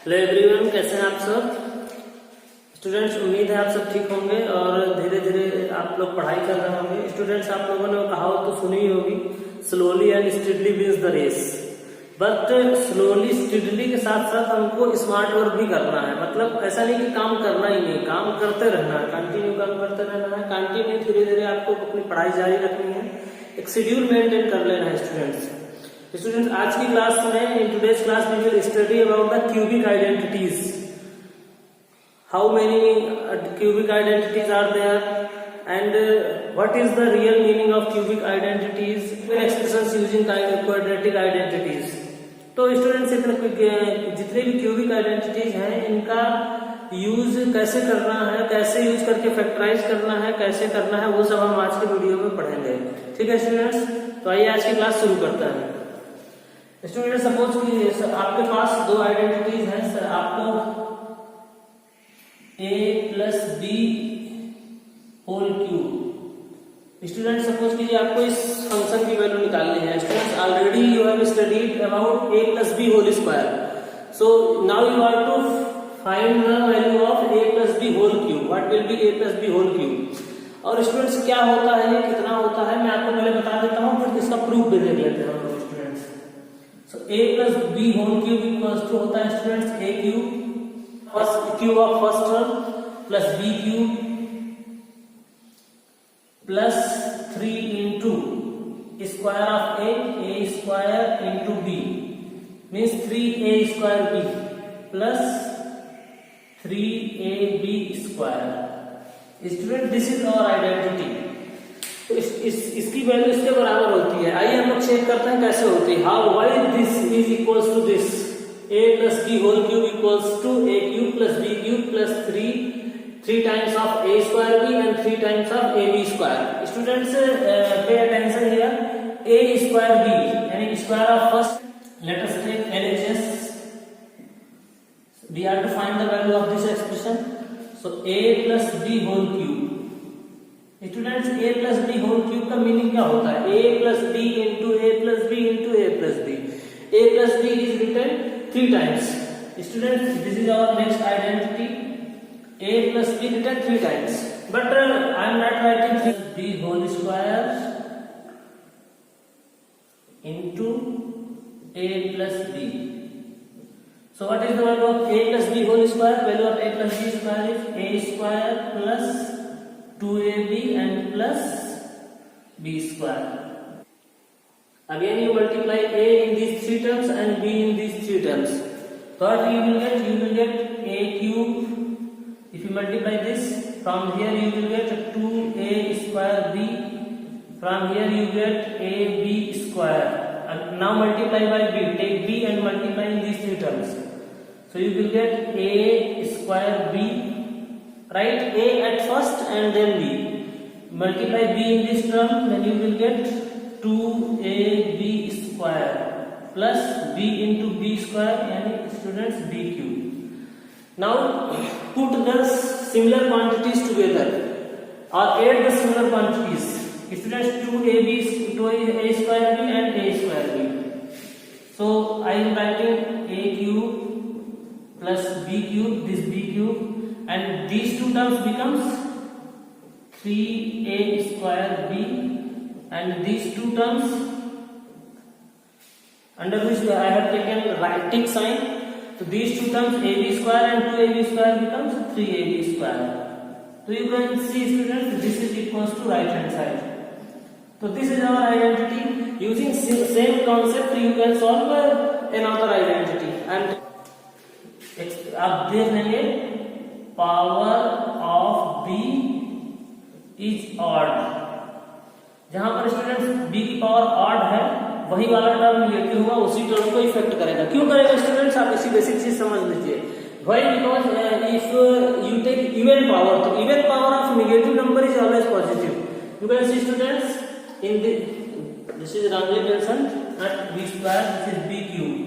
Hello everyone, कैसे हैं आप सब स्टूडेंट्स। उम्मीद है आप सब ठीक होंगे और धीरे धीरे आप लोग पढ़ाई कर रहे होंगे। स्टूडेंट्स, आप लोगों ने कहावत तो सुनी ही होगी, slowly and steadily wins the race. But slowly steadily के साथ साथ हमको स्मार्ट वर्क भी करना है। मतलब ऐसा नहीं कि काम करना ही नहीं, काम करते रहना है, कंटिन्यू काम करते रहना है, कंटिन्यू धीरे धीरे आपको अपनी पढ़ाई जारी रखनी है, एक शेड्यूल मेंटेन कर लेना है। स्टूडेंट्स, आज की क्लास में, in today's class we will study about the cubic identities. How many cubic identities are there and what is the real meaning of cubic identities, expressions using quadratic identities. तो students, जितने भी cubic identities हैं इनका use कैसे करना है, कैसे use करके फैक्टराइज करना है, कैसे करना है, वो सब हम आज के वीडियो में पढ़ेंगे। ठीक है स्टूडेंट्स, तो आइए आज की क्लास शुरू करते हैं। स्टूडेंट, सपोज कि आपके पास दो आइडेंटिटीज हैं। सर, आपको a plus B whole cube. Student, suppose कीजिए आपको इस फंक्शन की वैल्यू निकालनी है। Students, already you have studied about a plus B whole square. So now you are to find the value of a plus B whole cube. What will be a plus B whole cube. और students, क्या होता है, ये कितना होता है, मैं आपको पहले बता देता हूँ, फिर इसका प्रूफ भी देख लेते हैं हम लोग। Students, so a plus B whole cube equals to होता है students a cube, first cube of first term, plus b cube plus 3 into square of a square into b means 3a square b plus 3ab square. Student, this is our identity. तो इसकी value इसके बराबर होती है। आइए हम लोग check करते हैं कैसे होती है। How why this is equals to this, a plus B whole cube equals to a cube plus b cube plus 3 times of a square b and 3 times of ab square. Students, pay attention here, a square b यानी square of first, let us take LHS, we have to find the value of this expression. So a plus b whole cube। Students, a plus B whole cube का meaning क्या होता है? a plus B into a plus B into a plus B. a plus B is written 3 times. Students, this is our next identity, a plus B written 3 times, but I am not writing 3b whole square into a plus b। So what is the value of a plus b whole square? Value of a plus b square is a square plus 2ab and plus b square. Again you multiply a in these 3 terms and b in these 3 terms. So what you will get a cube. If you multiply this, from here you will get 2a square b. From here you get ab square. And now multiply by b. Take b and multiply in these 3 terms. So you will get a square b. Write a at first and then b. Multiply b in this term, then you will get 2ab square plus b into b square, and students b cube. Now put the similar quantities together or add the similar quantities. Students, 2a square b and a square b. So I am writing a cube plus b cube, this b cube, and these 2 terms becomes 3a square b, and these 2 terms under which I have taken right tick sign. So these 2 terms ab square and 2ab square becomes 3ab square. So you can see students, this is equals to right hand side. So this is our identity. Using same concept you can solve another identity. And आप देख लेंगे, power of b is odd. जहां पर students b की power odd है, वही वाला term negative होगा, उसी टर्म को इफेक्ट करेगा। क्यों करेगा स्टूडेंट्स? आप इसी बेसिक चीज समझ लीजिए। Why? Because if you take even power, तो even power of negative number is always positive. You can see students in this is wrongly mentioned at b square, this is b cube.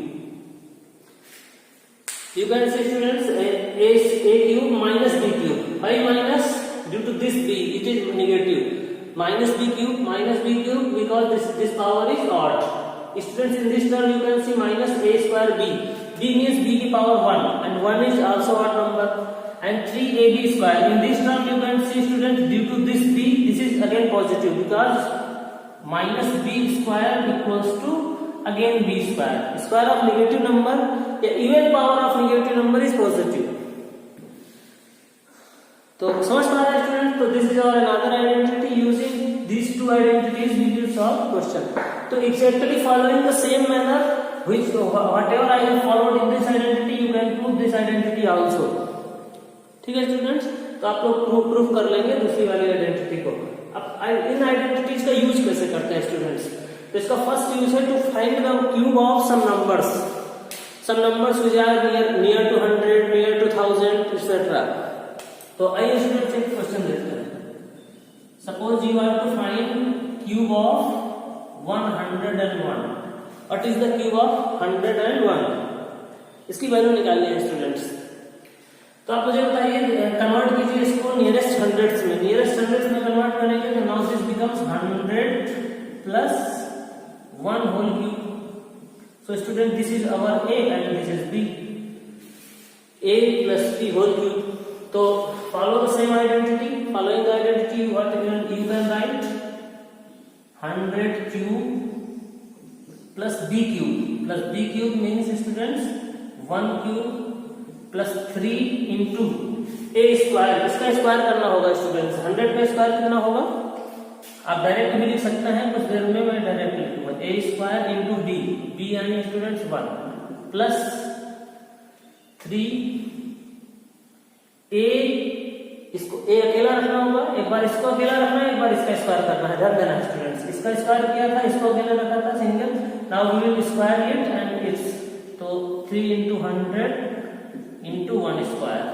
You can see students, a cube minus b cube. Why minus? Due to this b, it is negative. Minus b cube because this power is odd. Students, in this term you can see minus a square b. b means b की power 1 and 1 is also odd number and 3ab square. In this term you can see students, due to this b, this is again positive because minus b square equals to again b square. Square of negative number, the even power of negative number is positive. तो समझ पा रहे हैं student? तो this is our another identity. Using these two identities we will solve question. So exactly following the same manner which whatever I have followed in this identity you can prove this identity also. ठीक है students? तो आप लोग proof कर लेंगे दूसरी वाली identity को. अब इन आइडेंटिटीज का यूज कैसे करते हैं स्टूडेंट्स? तो इसका फर्स्ट यूज है to find the cube of some numbers which are near to 100, near to 1000 etc. तो आइए स्टूडेंट्स एक क्वेश्चन देखते हैं. Suppose you are to find cube of 101. What is the cube of 101? इसकी value निकालनी है students. तो आप मुझे बताइए, कन्वर्ट कीजिए इसको नियरेस्ट हंड्रेड्स में. नियरेस्ट हंड्रेड्स में कन्वर्ट करेंगे तो now this becomes 100 plus 1 whole cube. So student this is our a and this is b. a plus b whole cube. तो follow the same identity. Following the identity, what you can write 100 cube plus b cube. Plus b cube means students 1 cube plus 3 into a square. इसका square करना होगा students. 100 का square कितना होगा? आप direct भी लिख सकते हैं, कुछ देर में मैं डायरेक्ट लिखूंगा. a square into b. b यानी स्टूडेंट्स 1 प्लस 3 a, इसको a अकेला रखना होगा, एक बार इसको अकेला रखना है, एक बार इसका स्क्वायर करना है. ध्यान देना स्टूडेंट्स, इसका स्क्वायर किया था, इसको अकेला रखा था single. Now we will square it and it's. तो 3 into 100 into 1 square.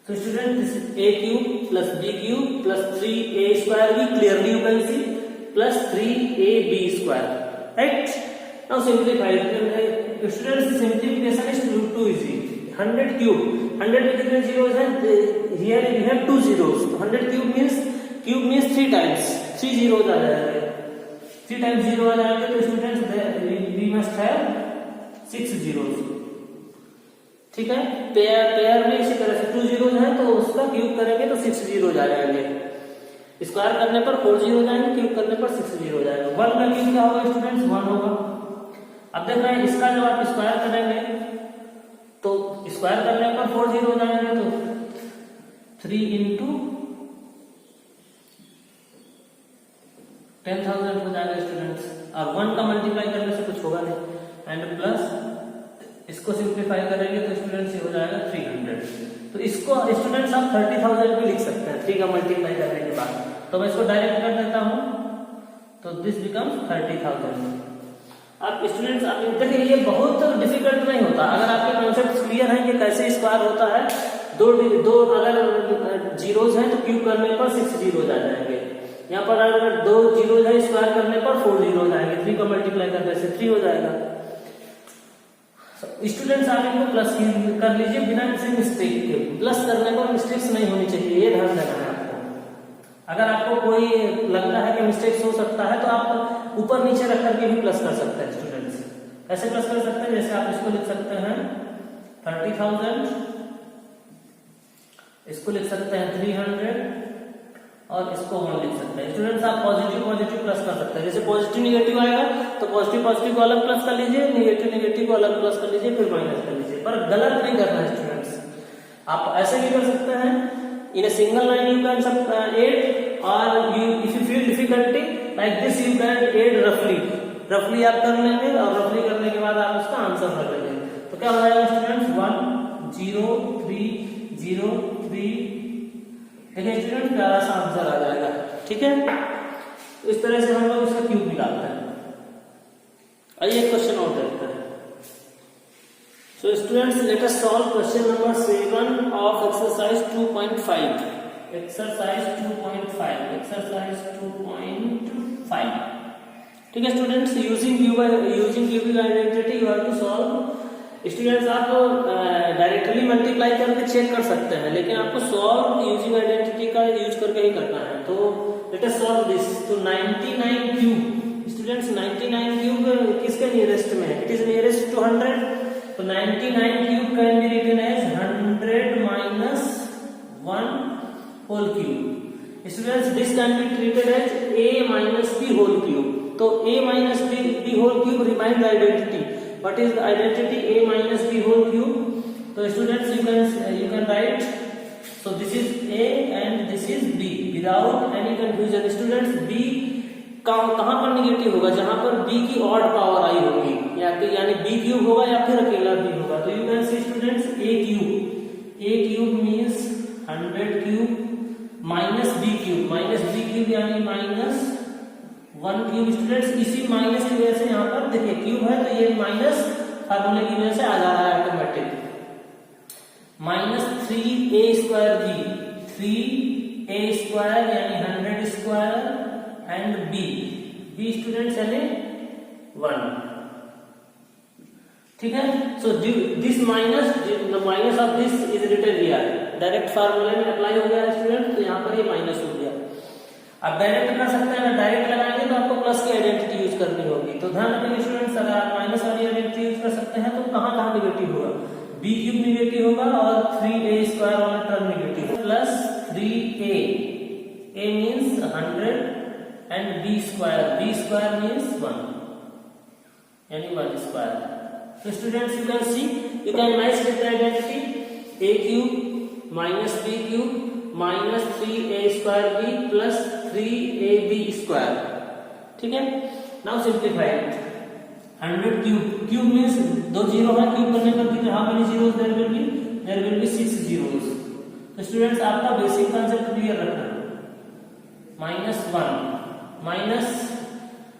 So student, this is a cube plus b cube plus 3a square b, clearly you can see, plus 3ab square. Right? Now simplify it. Students, simplification is too easy. 100 cube. 100 में कितने zeros हैं? Here we have 2 zeros. 100 cube means 3 times. 3 zeros आ जाएंगे. 3 times 0 आ जाएंगे तो students we must have 6 zeros. ठीक है? Pair में इसी तरह से 2 zeros हैं तो उसका क्यूब करेंगे तो 6 zeros आ जाएंगे. स्क्वायर करने पर 4 zeros आएंगे, क्यूब करने पर 6 zeros आएंगे. 1 का क्यूब क्या होगा स्टूडेंट्स? 1 होगा. अब देख रहे हैं इसका जब आप स्क्वायर करेंगे तो स्क्वायर करने पर 4 zeros आएंगे तो 3 into 10,000 हो जाएगा स्टूडेंट्स. और 1 का मल्टीप्लाई करने से कुछ होगा नहीं. एंड प्लस इसको सिंप्लीफाई करेंगे तो स्टूडेंट्स ये हो जाएगा 300. तो इसको स्टूडेंट्स आप 30,000 भी लिख सकते हैं 3 का मल्टीप्लाई करने के बाद. तो मैं इसको डायरेक्ट कर देता हूं तो दिस बिकम्स 30,000. आप स्टूडेंट्स आप देखिए ये बहुत डिफिकल्ट नहीं होता अगर आपके कॉन्सेप्ट क्लियर है कि कैसे स्क्वायर होता है. दो अगर जीरोज हैं तो क्यूब करने पर 6 जीरोज आ जाएंगे. यहाँ पर अगर 2 जीरोज है स्क्वायर करने पर 4 जीरोज आएंगे. 3 का मल्टीप्लाई करने से 3 हो जाएगा. स्टूडेंट्स आप इनको प्लस कर लीजिए बिना किसी मिस्टेक के. प्लस करने पर मिस्टेक्स नहीं होनी चाहिए, ये ध्यान देना है आपको. अगर आपको कोई लगता है कि मिस्टेक्स हो सकता है तो आप ऊपर नीचे रख करके भी प्लस कर सकते हैं स्टूडेंट्स. कैसे प्लस कर सकते हैं? जैसे आप इसको लिख सकते हैं 30,000, इसको लिख सकते हैं 300 और इसको 1 लिख सकते हैं. स्टूडेंट्स आप पॉजिटिव प्लस कर सकते हैं. जैसे पॉजिटिव निगेटिव आएगा तो पॉजिटिव को अलग प्लस कर लीजिए, निगेटिव को अलग प्लस कर लीजिए, फिर माइनस कर लीजिए. पर गलत नहीं करना है स्टूडेंट्स. आप ऐसे भी कर सकते हैं. In a single line you can add, or if you feel difficulty like this you can add roughly आप कर लेंगे और roughly करने के बाद आप उसका आंसर कर लेंगे. तो क्या हो जाएगा स्टूडेंट्स? 1 0 3 0 3. देखिए स्टूडेंट प्यारा सा आंसर आ जाएगा. ठीक है? तो इस तरह से हम लोग इसका क्यूब निकालते हैं. आइए क्वेश्चन और देखते हैं. So students, let us solve question number 7 of exercise 2.5. Exercise 2.5. ठीक है students, using cubic identity you have to solve. Students आप डायरेक्टली मल्टीप्लाई करके चेक कर सकते हैं लेकिन आपको सॉल्व यूजिंग आइडेंटिटी का यूज करके ही करना है. तो लेट अस सॉल्व दिस. तो 99 क्यूब स्टूडेंट्स 99 क्यूब किसके से नियरेस्ट में है, इट इज नियरेस्ट टू 100, तो 99 cube can be written as 100 minus 1 whole cube. Students this can be treated as a minus b whole cube. तो a minus b whole cube remind identity. What is the identity a minus b whole cube? तो students you can write, so this is a and this is b without any confusion। Students b कहां पर negative होगा? जहां पर b की odd power आई होगी, यानी b cube होगा या फिर अकेला b होगा। तो you can see students a cube means 100 cube minus b cube यानी माइनस 1 क्यूब। स्टूडेंट्स इसी माइनस की वजह से यहाँ पर देखिए क्यूब है तो ये माइनस फार्मूले की वजह से आ जा रहा है automatic. Minus 3a square b, 3a square यानी 100 स्क्वायर एंड b स्टूडेंट्स यानी 1। ठीक है, so this minus, the minus of this is written here. Direct फार्मूले में अप्लाई हो गया स्टूडेंट, तो यहाँ पर ये माइनस हो गया। आप डायरेक्ट कर सकते हैं, अगर डायरेक्ट लगाएंगे तो आपको प्लस की आइडेंटिटी यूज करनी होगी। तो ध्यान रखिए स्टूडेंट्स, अगर आप माइनस वाली आइडेंटिटी यूज कर सकते हैं तो कहां कहां निगेटिव होगा? b क्यूब निगेटिव होगा और 3a स्क्वायर वाला टर्म निगेटिव होगा, plus 3a, a means 100 and b square means 1 यानी 1 स्क्वायर। तो students you can see, you can match with the identity a cube minus b cube minus 3a square b plus 3ab square. ठीक है, now simplify it. 100 cube means 2 zero है, cube करने पर कितने how many zeros there will be 6 zeros. तो students आपका basic concept clear रखना। Minus 1 minus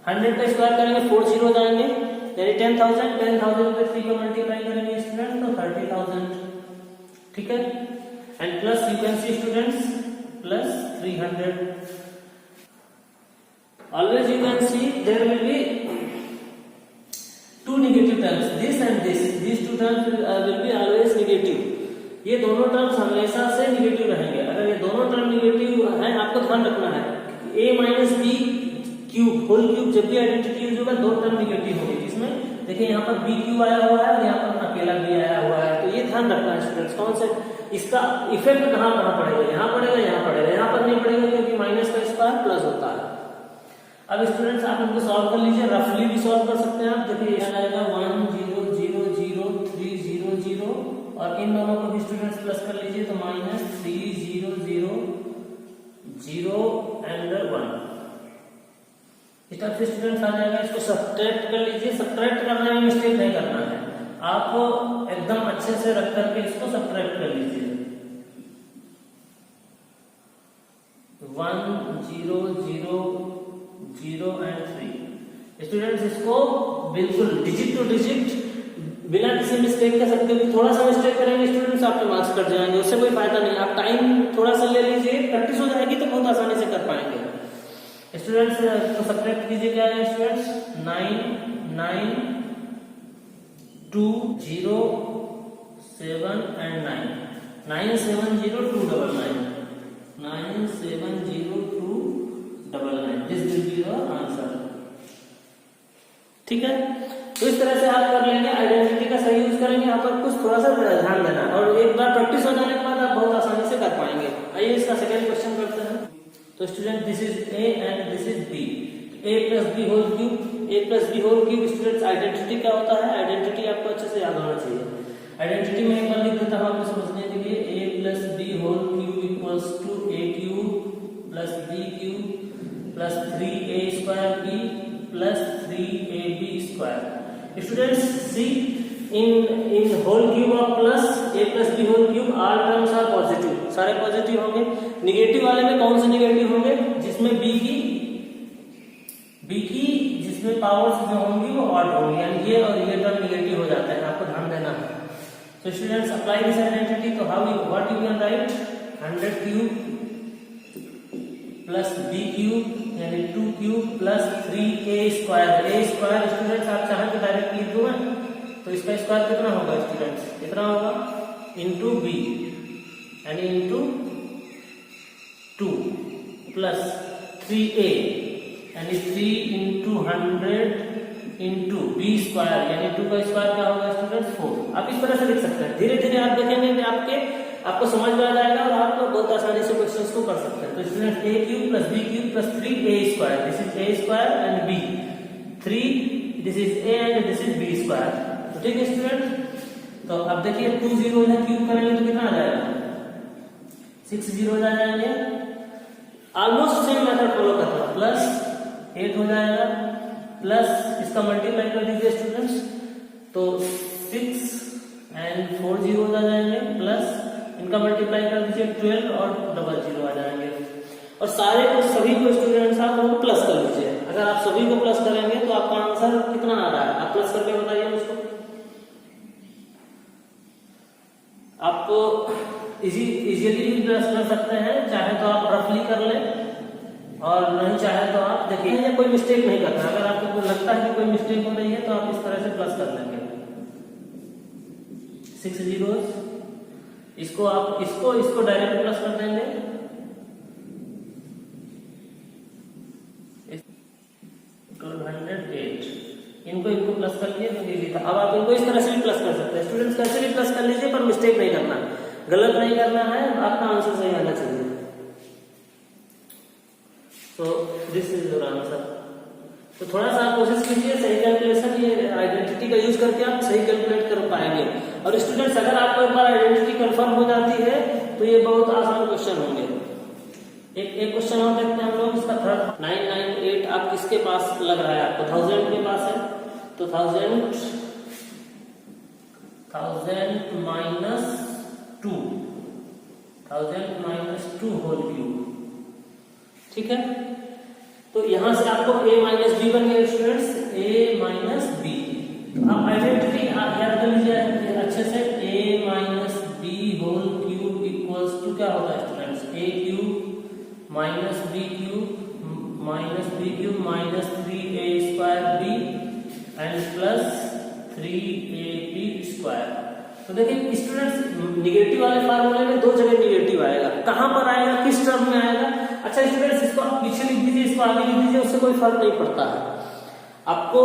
100 का स्क्वायर करेंगे 4 जीरो जाएंगे यानी 10,000 पे 3 को मल्टीप्लाई करेंगे स्टूडेंट तो 30,000। ठीक है, and plus you can see students plus 300। Always you can see there will be two negative terms, this and this, these two terms will be always negative। ये दोनों टर्म्स हमेशा से निगेटिव रहेंगे। अगर ये दोनों टर्म निगेटिव हैं, आपको ध्यान रखना है a minus b cube whole cube जब भी आइडेंटिटी यूज होगा दो टर्म निगेटिव होंगे, जिसमें देखिए यहाँ पर b क्यूब आया हुआ है और यहाँ पर अकेला b आया हुआ है। तो ये ध्यान रखना है स्टूडेंट्स, कौन से इसका इफेक्ट कहाँ पड़ेगा? यहाँ पड़ेगा, यहाँ पड़ेगा, यहाँ पर नहीं पड़ेगा क्योंकि माइनस का स्क्वायर प्लस होता है। अब स्टूडेंट्स आप इनको सॉल्व कर लीजिए, रफली भी सॉल्व कर सकते हैं आप। देखिए यहाँ आएगा 1 0 0 0 3 0 0 और इन दोनों को भी स्टूडेंट्स प्लस कर लीजिए तो माइनस 3 0 0 0 एंड 1। इस तरह से स्टूडेंट्स आ जाएगा। इसको सब्ट्रैक्ट कर लीजिए। सब्ट्रैक्ट करना है, मिस्टेक नहीं करना है, आप एकदम अच्छे से रख करके इसको सब्ट्रैक्ट कर लीजिए। 1 0 0 0 एंड 3। स्टूडेंट्स इसको बिल्कुल डिजिट टू डिजिट बिना किसी मिस्टेक के सकते हैं। थोड़ा सा मिस्टेक करेंगे स्टूडेंट्स आपके मार्क्स कट जाएंगे, उससे कोई फायदा नहीं। आप टाइम थोड़ा सा ले लीजिए, प्रैक्टिस हो जाएगी तो बहुत आसानी से कर पाएंगे। स्टूडेंट्स तो सब्ट्रैक्ट कीजिए, क्या है students 9 9 2 0 7 and 9 9 7 0 2 9 9 7 0 2 9। This will be the answer. ठीक है, तो इस तरह से आप कर लेंगे, आइडेंटिटी का सही यूज करेंगे। यहाँ पर कुछ थोड़ा सा ध्यान देना और एक बार प्रैक्टिस हो जाने के बाद आप बहुत आसानी से कर पाएंगे। आइए इसका सेकंड क्वेश्चन करते हैं। तो student this is a and this is b, a plus B whole cube, a plus B whole cube. Students identity क्या होता है? आइडेंटिटी आपको अच्छे से याद होना चाहिए। आइडेंटिटी में एक बार लिख देता हूँ आपको समझने के लिए। a plus B whole cube equals to a cube plus b cube plus 3a square b plus 3ab square. Students see in whole cube of plus a plus B whole cube all terms are positive, सारे positive होंगे। Negative वाले में कौन से negative होंगे? जिसमें b की जिसमें पावर्स जो होंगी वो ऑड होंगी, यानी ये और ये टर्म निगेटिव हो जाता है, आपको ध्यान देना है। तो स्टूडेंट्स अप्लाई दिस आइडेंटिटी। तो how what you can write 100 cube plus b cube यानी 2 cube plus 3a square. a square students आप चाहें तो डायरेक्ट लिख दो, तो इसका स्क्वायर कितना होगा स्टूडेंट्स? कितना होगा? इनटू b यानी इनटू 2 प्लस 3a यानी 3 into 100 into b B square यानी 2 का स्क्वायर क्या होगा स्टूडेंट्स 4। आप इस तरह से लिख सकते हैं। धीरे धीरे आप देखेंगे कि आपको समझ में आ जाएगा और आप बहुत आसानी से क्वेश्चंस को कर सकते हैं। तो students A cube plus B cube plus 3a square, this is a square and b, 3 this is a and this is b square. तो ठीक है स्टूडेंट, तो अब देखिए 2 जीरो है, क्यूब करेंगे तो कितना आ जाएगा 6 जीरो आ जाएंगे। ऑलमोस्ट सेम मेथड फॉलो करना, प्लस 8 हो जाएगा, प्लस इसका मल्टीप्लाई कर दीजिए स्टूडेंट्स, तो 6 एंड 4 जीरो आ जाएंगे, प्लस इनका मल्टीप्लाई कर दीजिए 12 और डबल जीरो आ जाएंगे। और सारे को सभी को स्टूडेंट्स आप लोग प्लस कर लीजिए। अगर आप सभी को प्लस करेंगे तो आपका आंसर कितना आ रहा है, आप प्लस करके बताइए मुझको। आप इजीली भी प्लस कर सकते हैं, चाहे तो आप रफली कर लें और नहीं चाहे तो आप देखिए कोई मिस्टेक नहीं करना। अगर आपको लगता है कि कोई मिस्टेक हो रही है तो आप इस तरह से प्लस कर लेंगे 6 जीरोस, इसको आप इसको डायरेक्ट प्लस कर देंगे, 1208, इनको प्लस कर लिए तो इजी था। अब आप इनको इस तरह से भी प्लस कर सकते हैं स्टूडेंट्स, कैसे भी प्लस कर लीजिए पर मिस्टेक नहीं करना, गलत नहीं करना है, आपका आंसर सही आना चाहिए। तो दिस इज योर आंसर। तो थोड़ा सा आप कोशिश कीजिए सही कैलकुलेशन, ये आइडेंटिटी का यूज करके आप सही कैलकुलेट कर पाएंगे। और स्टूडेंट्स अगर आपको एक बार आइडेंटिटी कंफर्म हो जाती है तो ये बहुत आसान क्वेश्चन होंगे। एक क्वेश्चन और देखते हैं हम लोग, इसका थर्ड 998 आप किसके पास लग रहा है, आपको 1000 के पास है, तो 1000 माइनस 2 होल क्यूब, ठीक है। तो यहां से आपको a माइनस बी बन गया स्टूडेंट्स, a माइनस बी। तो आप आइडेंटिटी याद कर लीजिए अच्छे से, a minus B whole cube equals to क्या होता है students, a cube minus b cube minus 3a square b and plus 3ab square. तो देखिए स्टूडेंट्स निगेटिव वाले फार्मूले में दो जगह निगेटिव आएगा, कहां पर आएगा, किस टर्म में आएगा। अच्छा स्टूडेंट्स इसको आप पीछे लिख दीजिए, इसको आगे लिख दीजिए, उससे कोई फर्क नहीं पड़ता है। आपको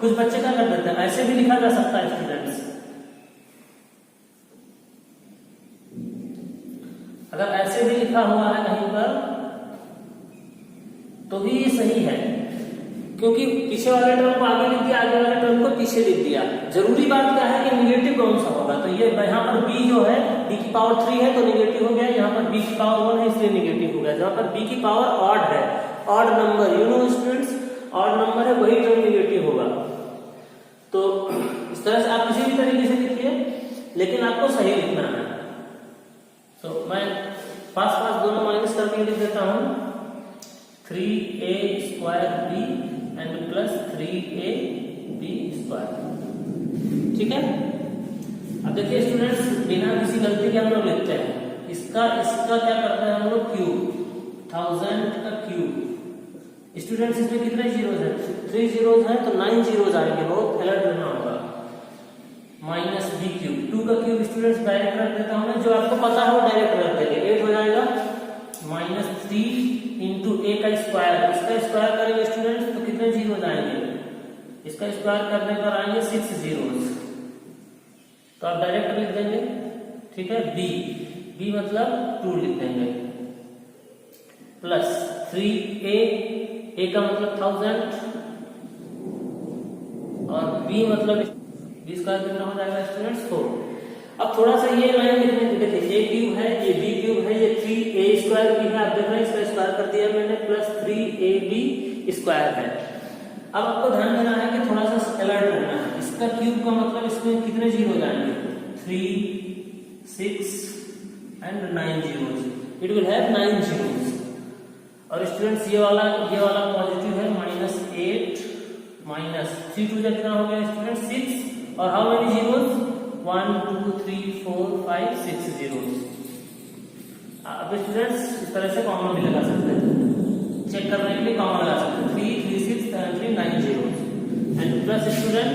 कुछ बच्चे क्या कर देते हैं, ऐसे भी लिखा जा सकता है स्टूडेंट्स, अगर ऐसे भी लिखा हुआ है कहीं पर तो भी ये सही है, क्योंकि पीछे वाले टर्म को आगे लिख दिया, आगे वाले टर्म को पीछे लिख दिया। जरूरी बात क्या है कि निगेटिव कौन सा होगा, तो ये यहाँ पर b जो है b की पावर 3 है तो निगेटिव हो गया, यहाँ पर b की पावर 1 है इसलिए निगेटिव हो गया। जहाँ पर b की पावर ऑड है, odd number, you know students, odd number है वही टर्म निगेटिव होगा। तो इस तरह से आप किसी भी तरीके से लिखिए, लेकिन आपको सही लिखना है। तो मैं पास दोनों माइनस करके लिख देता हूँ, 3a square b and plus 3ab square, ठीक है। अब देखिए स्टूडेंट्स बिना किसी गलती के हम लोग लिखते हैं, इसका क्या करते हैं हम लोग, क्यूब, 1000 का क्यूब। स्टूडेंट्स इसमें कितने जीरोज हैं, 3 जीरोज हैं, तो 9 जीरोज आएंगे, बहुत अलर्ट रहना होगा। माइनस b क्यूब, 2 का क्यूब स्टूडेंट्स डायरेक्ट रख देता हूं मैं, जो आपको पता है वो डायरेक्ट रख देंगे, 8 हो जाएगा, माइनस 3 इंटू a का स्क्वायर, इसका स्क्वायर करेंगे स्टूडेंट्स तो कितने जीरोज आएंगे, इसका स्क्वायर करने पर आएंगे 6 जीरोज, तो आप डायरेक्ट लिख देंगे, ठीक है। b मतलब 2 लिख देंगे, प्लस 3a का मतलब 1000 और b मतलब 20 का कितना हो जाएगा स्टूडेंट्स 4। अब थोड़ा सा ये लाइन लिखने के देखिए, a क्यूब है, ये b क्यूब है, ये 3a स्क्वायर भी है, आप देख रहे हैं इसका स्क्वायर कर दिया मैंने, प्लस 3ab स्क्वायर है। अब आपको ध्यान देना है कि थोड़ा सा अलर्ट रहना है, इसका क्यूब का मतलब इसमें कितने जीरो जाएंगे, 3, 6 and 9 zeros, it will have 9 zeros. और स्टूडेंट्स ये वाला पॉजिटिव है, -8 माइनस 3 2 कितना हो गया स्टूडेंट 6, और हाउ मेनी जीरोज 1 2 3 4 5 6 जीरोज। अब स्टूडेंट्स इस तरह से कॉमन भी लगा सकते हैं, चेक करने के लिए कॉमन लगा सकते हैं, 3 3 6 7 3 9 जीरोज एंड प्लस स्टूडेंट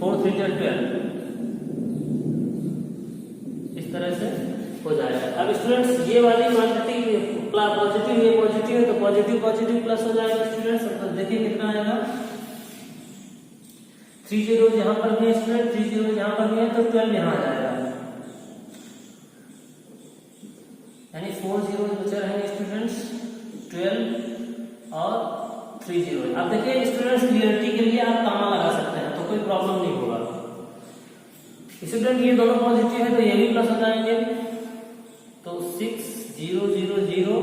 4 3 12, इस तरह से हो जाएगा। अब स्टूडेंट्स ये वाली क्वांटिटी पॉजिटिव, ये पॉजिटिव है तो पॉजिटिव प्लस हो जाएगा स्टूडेंट्स, तो देखिए कितना आएगा 3 जीरो यहाँ पर भी है स्टूडेंट, 3 जीरो यहाँ पर भी है, तो 12 यहाँ आ जाएगा, यानी 4 जीरो बचे रहेंगे स्टूडेंट्स, 12 और 3 जीरो। अब देखिए स्टूडेंट्स क्लियरिटी के लिए आप कॉमा लगा सकते हैं, तो कोई प्रॉब्लम नहीं होगा। स्टूडेंट ये दोनों पॉजिटिव है तो ये भी प्लस हो जाएंगे, तो 6 0 0 0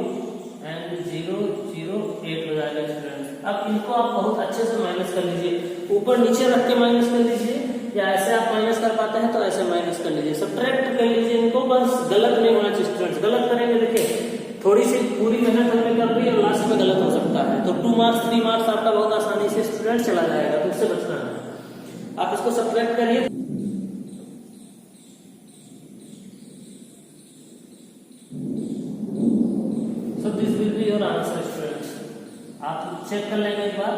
एंड 0 0 8 हो जाएगा स्टूडेंट्स। अब इनको आप बहुत अच्छे से माइनस कर लीजिए, ऊपर नीचे रख के माइनस कर लीजिए, या ऐसे आप माइनस कर पाते हैं तो ऐसे माइनस कर लीजिए, सब्ट्रैक्ट कर लीजिए इनको, बस गलत नहीं होना चाहिए स्टूडेंट्स। गलत करेंगे देखिए थोड़ी सी पूरी मेहनत हमने कर ली और लास्ट में गलत हो सकता है, तो 2 मार्क्स 3 मार्क्स आपका बहुत आसानी से स्टूडेंट चला जाएगा, तो उससे बचना है। आप इसको सब्ट्रैक्ट करिए, so this will be your answer students। आप चेक कर लेंगे एक बार,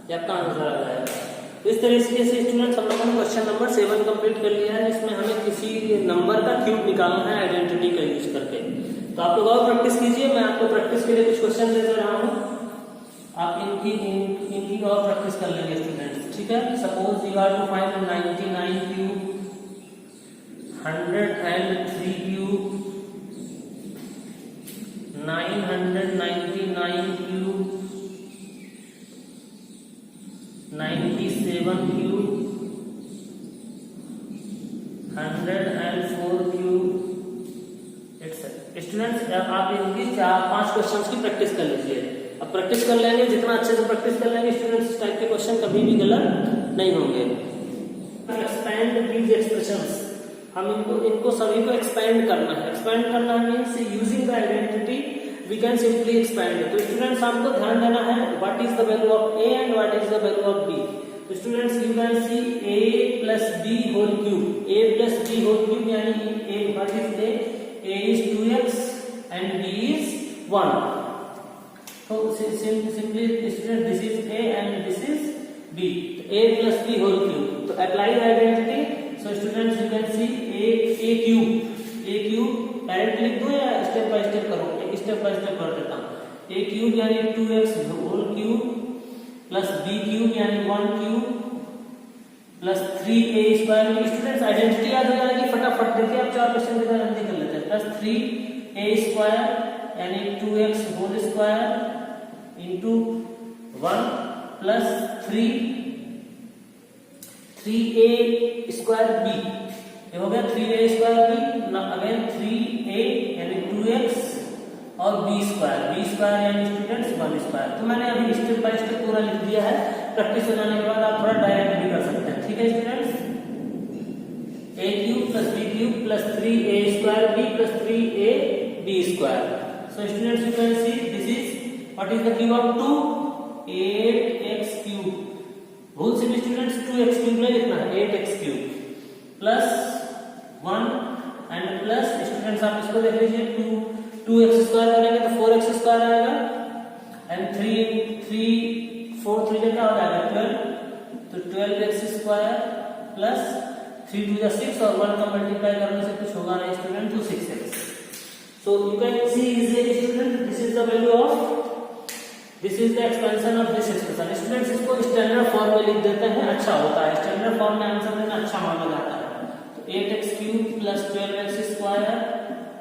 ये आपका आंसर आ जाएगा। इस तरीके से स्टूडेंट्स हम लोगों ने क्वेश्चन नंबर 7 कंप्लीट कर लिया है, इसमें हमें किसी नंबर का क्यूब निकालना है आइडेंटिटी का यूज करके। तो आप लोग और प्रैक्टिस कीजिए, मैं आपको प्रैक्टिस के लिए कुछ क्वेश्चन दे रहा हूँ, आप इनकी और प्रैक्टिस कर लेंगे स्टूडेंट्स, ठीक है। Suppose you are to find 99 cube, 103 cube, 999 cube, 97 cube, 104 cube, etcetera. Students आप इनकी 4-5 क्वेश्चंस की प्रैक्टिस कर लीजिए। अब प्रैक्टिस कर लेंगे, जितना अच्छे से प्रैक्टिस कर लेंगे स्टूडेंट्स, इस टाइप के क्वेश्चन कभी भी गलत नहीं होंगे। एक्सपैंड दीज एक्सप्रेशंस, हम इनको सभी को एक्सपैंड करना है। एक्सपैंड करना means using the identity we can simply expand. तो स्टूडेंट्स आपको ध्यान देना है what is the value of A and what is the value of B. तो students you can see a plus b whole cube, a plus b whole cube यानी a what is a is 2x and b is 1। तो simply student this is a and this is b, a plus b whole cube. तो apply identity, so students you can see a cube direct लिख दो या step by step करो, step by step कर देता हूँ। a cube यानी 2x whole cube plus b cube यानी 1 क्यूब प्लस 3a स्क्वायर। में स्टूडेंट्स आइडेंटिटी याद हो जाएगी फटाफट, देखिए आप 4 क्वेश्चन की जल्दी कर लेते हैं। प्लस 3a स्क्वायर यानी 2x whole square into 1 plus 3a square b, ये हो गया 3a square b, again 3a यानी 2x और b स्क्वायर यानी स्टूडेंट्स 1 स्क्वायर। तो मैंने अभी स्टेप बाय स्टेप पूरा लिख दिया है, प्रैक्टिस हो जाने के बाद आप थोड़ा डायरेक्ट भी कर सकते हैं, ठीक है students. a cube plus b cube plus 3a square b plus 3a b square. So students you can see this is what is the cube of 2, 8x cube. Rule से भी स्टूडेंट्स 2x क्यूब नहीं लिखना है, 8x cube plus 1 and plus students आप इसको देख लीजिए 2x square करेंगे तो 4x स्क्वायर आएगा एंड 4 3 क्या हो जाएगा 12, तो 12x स्क्वायर प्लस 3 2 6 और 1 का मल्टीप्लाई करने से कुछ होगा नहीं स्टूडेंट, तो 6x। So you can C easily student this is the value of, this is the expansion of this expression. Students इसको स्टैंडर्ड फॉर्म में लिख देते हैं, अच्छा होता है, स्टैंडर्ड फॉर्म में आंसर देना अच्छा माना जाता है। तो 8x cube plus 12x square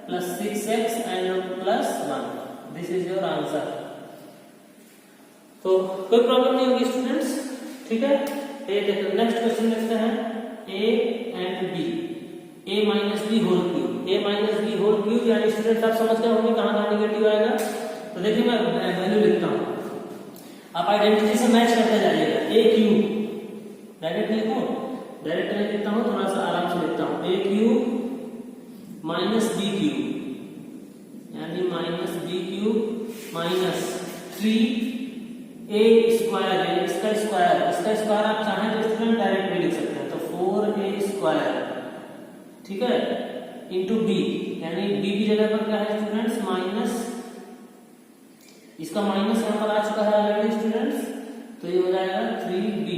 plus 6x and plus 1, this is your answer. तो कोई प्रॉब्लम नहीं होगी स्टूडेंट्स, ठीक है। ये देखो नेक्स्ट क्वेश्चन देखते हैं, a and b, a minus b whole cube, a minus b whole cube यानी स्टूडेंट्स आप समझ गए होंगे कहाँ कहाँ निगेटिव आएगा। तो देखिए मैं वैल्यू लिखता हूँ, आप आइडेंटिटी से मैच करते जाइएगा। a क्यूब डायरेक्ट लिखूं, डायरेक्ट नहीं लिखता हूँ, थोड़ा सा आराम से लिखता हूँ। a cube minus b cube यानी minus b cube minus 3a square है, इसका स्क्वायर आप चाहें तो स्टूडेंट डायरेक्ट भी लिख सकते हैं, तो 4a स्क्वायर, ठीक है, इंटू b यानी b की जगह पर क्या है स्टूडेंट्स माइनस, इसका माइनस यहाँ पर आ चुका है ऑलरेडी स्टूडेंट्स, तो ये हो जाएगा 3b,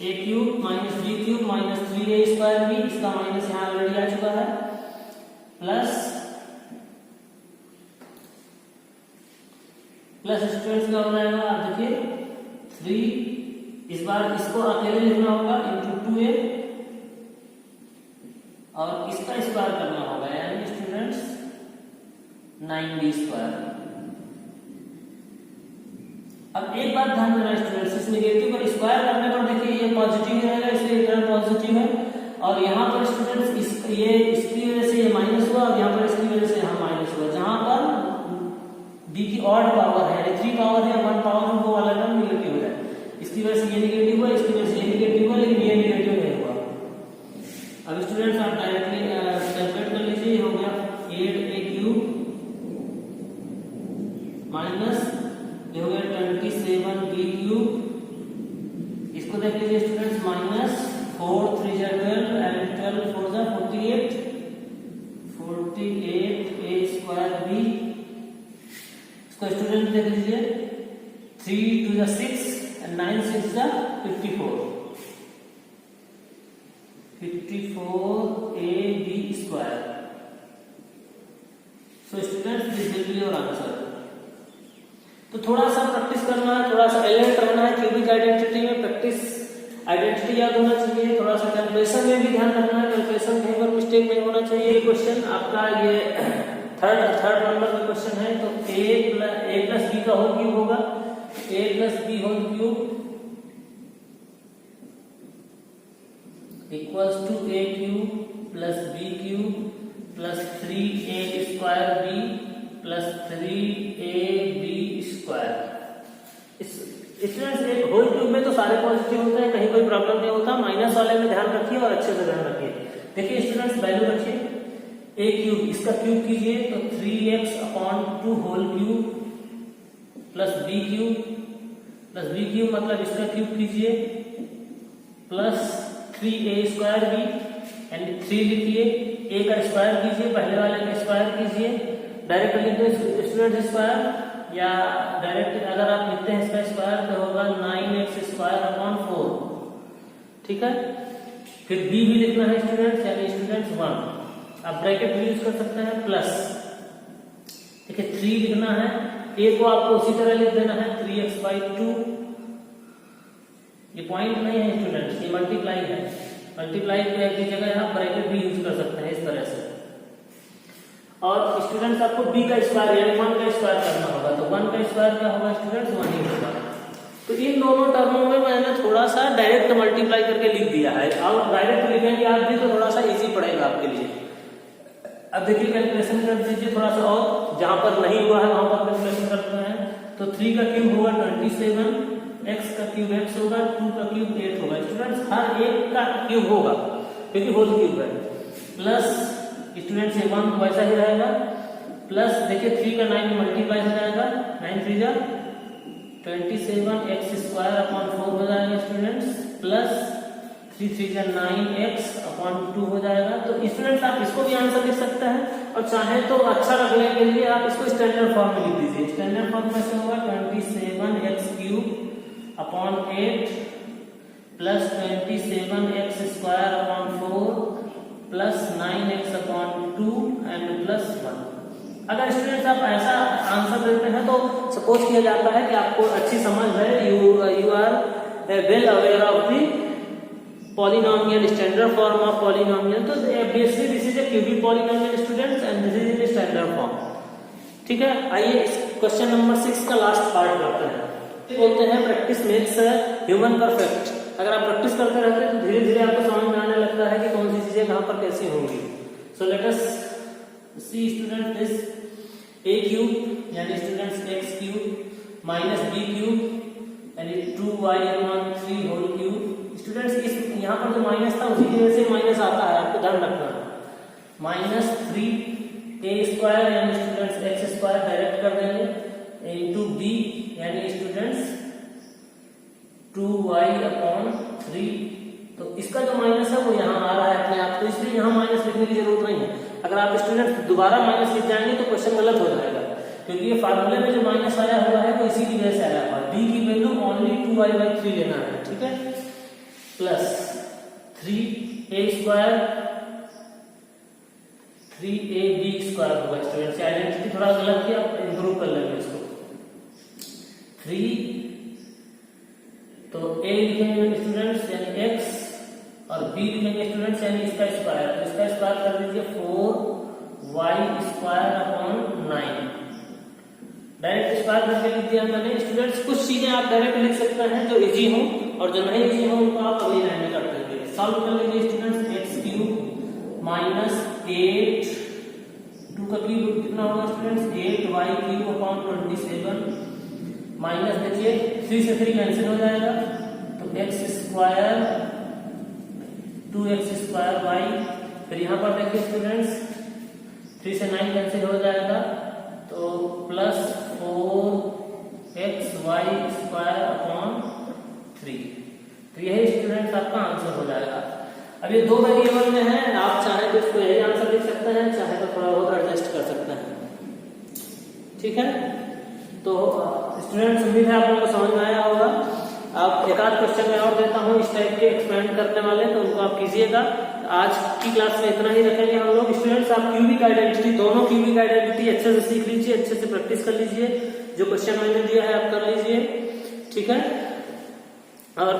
a cube minus b cube minus 3a square b, इसका माइनस यहाँ ऑलरेडी आ चुका है, प्लस स्टूडेंट्स क्या हो जाएगा आप देखिए इस बार इसको अकेले लिखना होगा इंटू 2a और इसका स्क्वायर करना होगा, यानी स्टूडेंट्स 9b स्क्वायर। अब एक बात ध्यान देना स्टूडेंट्स, इस नेगेटिव पर स्क्वायर करने पर देखिए ये पॉजिटिव रहेगा, इसलिए टर्म पॉजिटिव है, और यहाँ पर स्टूडेंट्स इसकी वजह से ये माइनस हुआ और यहाँ पर इसकी वजह से यहाँ माइनस हुआ। जहां पर b की ऑड पावर है, 3 पावर है, 1 पावर है, वो वाला टर्म नेगेटिव हो जाए। इसकी वजह से ये नेगेटिव हुआ, इसकी वजह से ये नेगेटिव हुआ, लेकिन ये नेगेटिव नहीं हुआ। अब स्टूडेंट्स आप डायरेक्टली कैलकुलेट कर लीजिए, ये हो गया 8a³ माइनस ये हो गया 27b³। इसको देख लीजिए स्टूडेंट्स, माइनस 4 3 जा 12 एंड 12 4 जा 48 a²b। इसको स्टूडेंट देख लीजिए, 3 2 जा 6 and 9 6 जा 54 54ab²। So students, this will be your answer। तो थोड़ा सा प्रैक्टिस करना है, थोड़ा सा अलर्ट रहना है, क्यूबिक आइडेंटिटी में प्रैक्टिस, आइडेंटिटी याद होना चाहिए, थोड़ा सा कैलकुलेशन में भी ध्यान रखना है, कैलकुलेशन कहीं पर मिस्टेक नहीं होना चाहिए। ये क्वेश्चन आपका ये थर्ड नंबर का क्वेश्चन है, तो a प्लस b का होल क्यूब होगा, a plus b whole cube equals to a³ plus b³ plus 3a² plus 3ab²। Students एक होल क्यूब में तो सारे पॉजिटिव होते हैं, कहीं कोई प्रॉब्लम नहीं होता, माइनस वाले में ध्यान रखिए और अच्छे से ध्यान रखिए। देखिए स्टूडेंट्स, वैल्यू रखिए a³ इसका क्यूब कीजिए तो 3x/2 whole cube plus b³ मतलब इसका क्यूब कीजिए प्लस 3a²b एंड 3 लिखिए, a का स्क्वायर कीजिए, पहले वाले का स्क्वायर कीजिए, डायरेक्ट लिखते हैं स्टूडेंट स्क्वायर, या डायरेक्ट अगर आप लिखते हैं इसका स्क्वायर तो होगा 9x²/4। ठीक है, फिर b भी लिखना है स्टूडेंट्स, यानी स्टूडेंट्स 1। आप ब्रैकेट भी यूज कर सकते हैं, प्लस देखिए 3 लिखना है, a को आपको उसी तरह लिख देना है 3x/2। ये पॉइंट नहीं है स्टूडेंट्स, ये मल्टीप्लाई है, मल्टीप्लाई की जगह आप ब्रैकेट भी यूज कर सकते हैं इस तरह से। और स्टूडेंट्स आपको b का स्क्वायर यानी 1 का स्क्वायर करना होगा, तो 1 का स्क्वायर क्या होगा स्टूडेंट्स, 1 ही होगा। तो इन दोनों टर्मों में मैंने थोड़ा सा डायरेक्ट मल्टीप्लाई करके लिख दिया है, और डायरेक्ट लिखेंगे आप भी तो थोड़ा सा इजी पड़ेगा आपके लिए। अब देखिए कैलकुलेशन कर दीजिए थोड़ा सा, और जहां पर नहीं हुआ है वहां पर कैलकुलेशन करते हैं। तो 3 का क्यूब होगा 27, x का क्यूब x होगा, 2 का क्यूब 8 होगा। स्टूडेंट्स हर एक का क्यूब होगा क्योंकि होल क्यूब है, प्लस स्टूडेंट्स ये 1 वैसा ही रहेगा, प्लस देखिए 3 का 9 में मल्टीप्लाई हो जाएगा, 9 3 जा 27x²/4 हो जाएगा स्टूडेंट्स, प्लस 3 3 जा 9x/2 हो जाएगा। तो स्टूडेंट्स आप इसको भी आंसर लिख सकते हैं, और चाहे तो अच्छा रखने के लिए आप इसको स्टैंडर्ड फॉर्म में लिख दीजिए। स्टैंडर्ड फॉर्म में से होगा 27x³/8 plus 27x²/4 plus 9x/2 and plus 1। अगर स्टूडेंट्स आप ऐसा आंसर देते हैं तो सपोज किया जाता है कि आपको अच्छी समझ है, you are well aware of the polynomial, standard form of polynomial. तो basically this is a cubic polynomial students and this is in standard form. ठीक है, आइए क्वेश्चन नंबर 6 का लास्ट पार्ट करते हैं। बोलते हैं प्रैक्टिस मेक्स ह्यूमन परफेक्ट। अगर आप प्रैक्टिस करते रहते हैं तो धीरे धीरे आपको समझ में आने लगता है कि कौन सी चीजें कहां पर कैसी होंगी। So let us see student this a³ यानी स्टूडेंट्स x³ माइनस b³ यानी 2y/3 होल क्यूब। स्टूडेंट्स इस यहाँ पर जो माइनस था उसी की वजह से माइनस आता है, आपको ध्यान रखना है। माइनस 3a² यानी स्टूडेंट्स x² डायरेक्ट कर देंगे इंटू b यानी स्टूडेंट्स 2y/3। तो इसका जो माइनस है वो यहाँ आ रहा है अपने आप, तो इसलिए यहाँ माइनस लिखने की जरूरत नहीं है। अगर आप स्टूडेंट दोबारा माइनस लिख जाएंगे तो क्वेश्चन गलत हो जाएगा, क्योंकि ये फार्मूले में जो माइनस आया हुआ है वो इसी की वजह से आया हुआ है। b की वैल्यू ओनली 2y/3 लेना है, ठीक है, प्लस 3a² 3ab² होगा। स्टूडेंट्स आइडेंटिटी थोड़ा गलत किया, इंप्रूव कर लेंगे इसको। 3 तो तो a लिखेंगे स्टूडेंट्स यानी x और b लिखेंगे स्टूडेंट्स यानी इसका स्क्वायर, तो इसका स्क्वायर कर दीजिए 4y² अपॉन 9। डायरेक्ट स्क्वायर करके लिख दिया मैंने स्टूडेंट्स। कुछ चीजें आप डायरेक्ट लिख सकते हैं जो इजी हो, और जो नहीं इजी हो उनको आप अगली लाइन में कर देंगे। सॉल्व कर लीजिए स्टूडेंट्स, x³ माइनस 8, 2 का क्यूब कितना होगा स्टूडेंट्स 8y³ अपॉन 27 माइनस देखिए 3 से 3 कैंसिल हो जाएगा, तो x², 2x²y, फिर यहाँ पर देखिए स्टूडेंट्स 3 से 9 कैंसिल हो जाएगा, तो प्लस 4xy² अपॉन 3। तो यही स्टूडेंट्स आपका आंसर हो जाएगा। अब ये 2 वेरिएबल में है, आप चाहे तो इसको यही आंसर लिख सकते हैं, चाहे तो थोड़ा बहुत एडजस्ट कर सकते हैं। ठीक है, तो स्टूडेंट्स उम्मीद है आप लोगों को समझ में आया होगा। आप एक आध क्वेश्चन में और देता हूँ इस टाइप के एक्सपेंड करने वाले, तो उनको आप कीजिएगा। आज की क्लास में इतना ही रखेंगे हम लोग। स्टूडेंट्स आप क्यूबिक आइडेंटिटी, दोनों क्यूबिक आइडेंटिटी अच्छे से सीख लीजिए, अच्छे से प्रैक्टिस कर लीजिए। जो क्वेश्चन मैंने दिया है आप कर लीजिए, ठीक है। और